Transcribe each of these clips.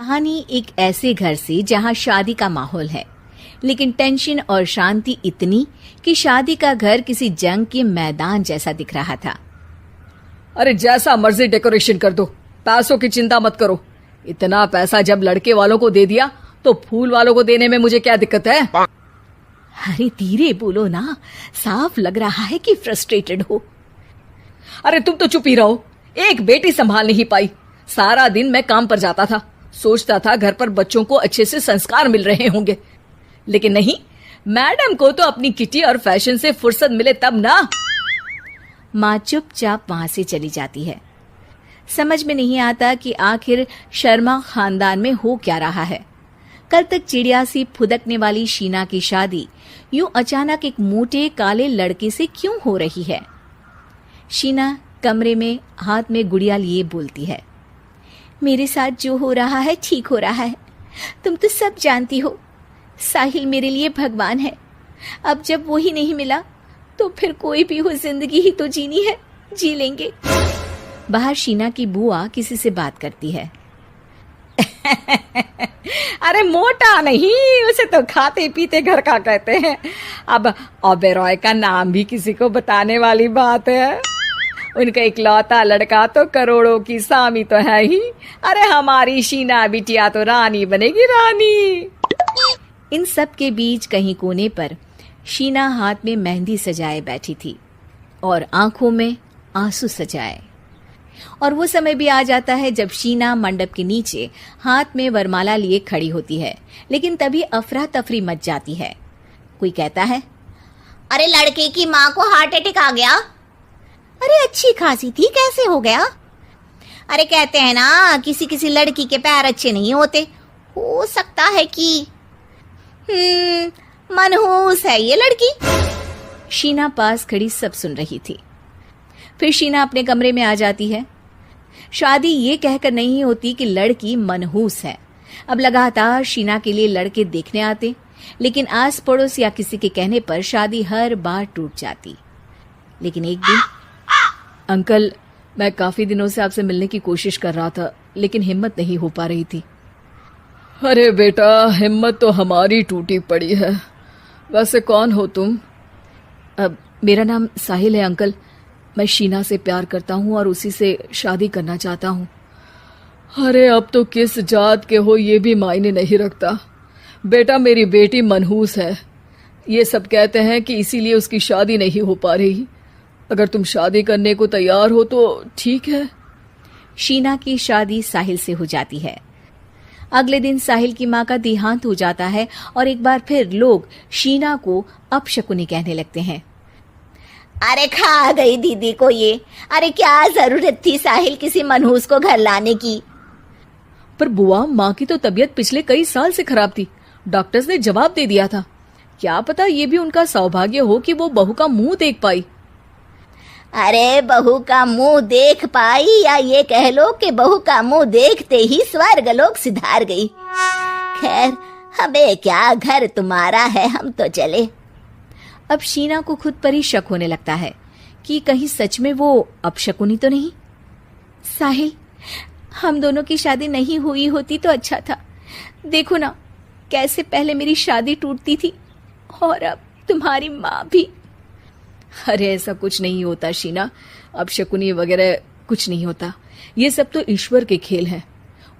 कहानी एक ऐसे घर से जहां शादी का माहौल है, लेकिन टेंशन और शांति इतनी कि शादी का घर किसी जंग के मैदान जैसा दिख रहा था। अरे जैसा मर्जी डेकोरेशन कर दो, पैसों की चिंता मत करो। इतना पैसा जब लड़के वालों को दे दिया तो फूल वालों को देने में मुझे क्या दिक्कत है? अरे धीरे बोलो ना, साफ लग रहा है कि फ्रस्ट्रेटेड हो। अरे तुम तो चुप ही रहो, एक बेटी संभाल नहीं पाई। सारा दिन मैं काम पर जाता था, सोचता था घर पर बच्चों को अच्छे से संस्कार मिल रहे होंगे, लेकिन नहीं, मैडम को तो अपनी किटी और फैशन से फुर्सत मिले तब ना। माँ चुपचाप वहां से चली जाती है। समझ में नहीं आता कि आखिर शर्मा खानदान में हो क्या रहा है। कल तक चिड़िया सी फुदकने वाली शीना की शादी यूं अचानक एक मोटे काले लड़के से क्यों हो रही है? शीना कमरे में हाथ में गुड़िया लिए बोलती है, मेरे साथ जो हो रहा है ठीक हो रहा है। तुम तो सब जानती हो, साहिल मेरे लिए भगवान है। अब जब वो ही नहीं मिला तो फिर कोई भी हो, जिंदगी ही तो जीनी है, जी लेंगे। बाहर शीना की बुआ किसी से बात करती है। अरे मोटा नहीं, उसे तो खाते पीते घर का कहते हैं। अब ओबेरॉय का नाम भी किसी को बताने वाली बात है। उनका इकलौता लड़का तो करोड़ों की सामी तो है ही। अरे हमारी शीना बिटिया तो रानी बनेगी, रानी। इन सब के बीच कहीं कोने पर शीना हाथ में मेहंदी सजाए बैठी थी और आंखों में आंसू सजाए। और वो समय भी आ जाता है जब शीना मंडप के नीचे हाथ में वरमाला लिए खड़ी होती है, लेकिन तभी अफरा तफरी मच जाती है। कोई कहता है, अरे लड़के की माँ को हार्ट अटैक आ गया। अरे अच्छी खासी थी, कैसे हो गया? अरे कहते हैं ना, किसी किसी लड़की के पैर अच्छे नहीं होते, हो सकता है कि मनहूस है ये लड़की। शीना पास खड़ी सब सुन रही थी। फिर शीना अपने कमरे में आ जाती है। शादी ये कहकर नहीं होती कि लड़की मनहूस है। अब लगातार शीना के लिए लड़के देखने आते, लेकिन आस पड़ोस या किसी के कहने पर शादी हर बार टूट जाती। लेकिन एक दिन, अंकल, मैं काफी दिनों से आपसे मिलने की कोशिश कर रहा था, लेकिन हिम्मत नहीं हो पा रही थी। अरे बेटा, हिम्मत तो हमारी टूटी पड़ी है। वैसे कौन हो तुम? अब मेरा नाम साहिल है अंकल। मैं शीना से प्यार करता हूँ और उसी से शादी करना चाहता हूँ। अरे अब तो किस जात के हो ये भी मायने नहीं रखता। बेटा, मेरी बेटी मनहूस है। ये सब कहते हैं कि इसीलिए उसकी शादी नहीं हो पा रही। अगर तुम शादी करने को तैयार हो तो ठीक है। शीना की शादी साहिल से हो जाती है। अगले दिन साहिल की माँ का देहांत हो जाता है और एक बार फिर लोग शीना को अपशकुनी कहने लगते हैं। अरे खा गई दीदी को ये। अरे क्या जरूरत थी साहिल किसी मनहूस को घर लाने की? पर बुआ, माँ की तो तबीयत पिछले कई साल से खराब थी। डॉक्टर्स ने जवाब दे दिया था। क्या पता ये भी उनका सौभाग्य हो कि वो बहू का मुंह देख पाई। अरे बहू का मुंह देख पाई, या ये कह लो कि बहू का मुंह देखते ही स्वर्ग लोक सिधार गई। खैर, हमें क्या, घर तुम्हारा है, हम तो चले। अब शीना को खुद पर ही शक होने लगता है कि कहीं सच में वो अपशकुनी तो नहीं। साहिल, हम दोनों की शादी नहीं हुई होती तो अच्छा था। देखो ना, कैसे पहले मेरी शादी टूटती थी और अब तुम्हारी माँ भी। अरे ऐसा कुछ नहीं होता शीना, अपशकुनी वगैरह कुछ नहीं होता। ये सब तो ईश्वर के खेल हैं।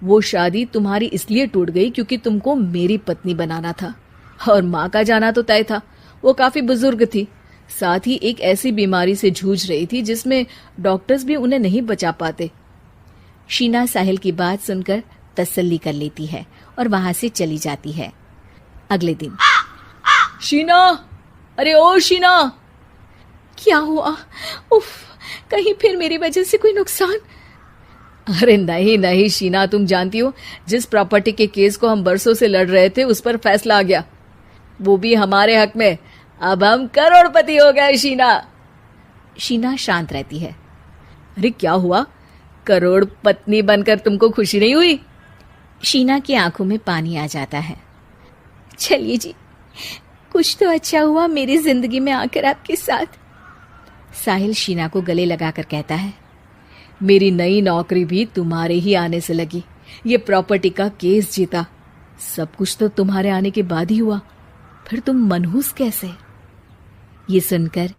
वो शादी तुम्हारी इसलिए टूट गई क्योंकि तुमको मेरी पत्नी बनाना था, और माँ का जाना तो तय था। वो काफी बुजुर्ग थी, साथ ही एक ऐसी बीमारी से जूझ रही थी जिसमें डॉक्टर्स भी उन्हें नहीं बचा पाते। शीना साहिल की बात सुनकर तसल्ली कर लेती है और वहां से चली जाती है। अगले दिन, शीना, अरे ओ शीना। क्या हुआ? उफ, कहीं फिर मेरी वजह से कोई नुकसान? अरे नहीं नहीं शीना, तुम जानती हो, जिस प्रॉपर्टी के केस को हम बरसों से लड़ रहे थे उस पर फैसला आ गया, वो भी हमारे हक में। अब हम करोड़पति हो गए शीना। शीना शांत रहती है। अरे क्या हुआ? करोड़ पत्नी बनकर तुमको खुशी नहीं हुई? शीना की आंखों में पानी आ जाता है। चलिए जी, कुछ तो अच्छा हुआ मेरी जिंदगी में आकर आपके साथ। साहिल शीना को गले लगाकर कहता है, मेरी नई नौकरी भी तुम्हारे ही आने से लगी। ये प्रॉपर्टी का केस जीता। सब कुछ तो तुम्हारे आने के बाद ही हुआ, फिर तुम मनहूस कैसे? ये सुनकर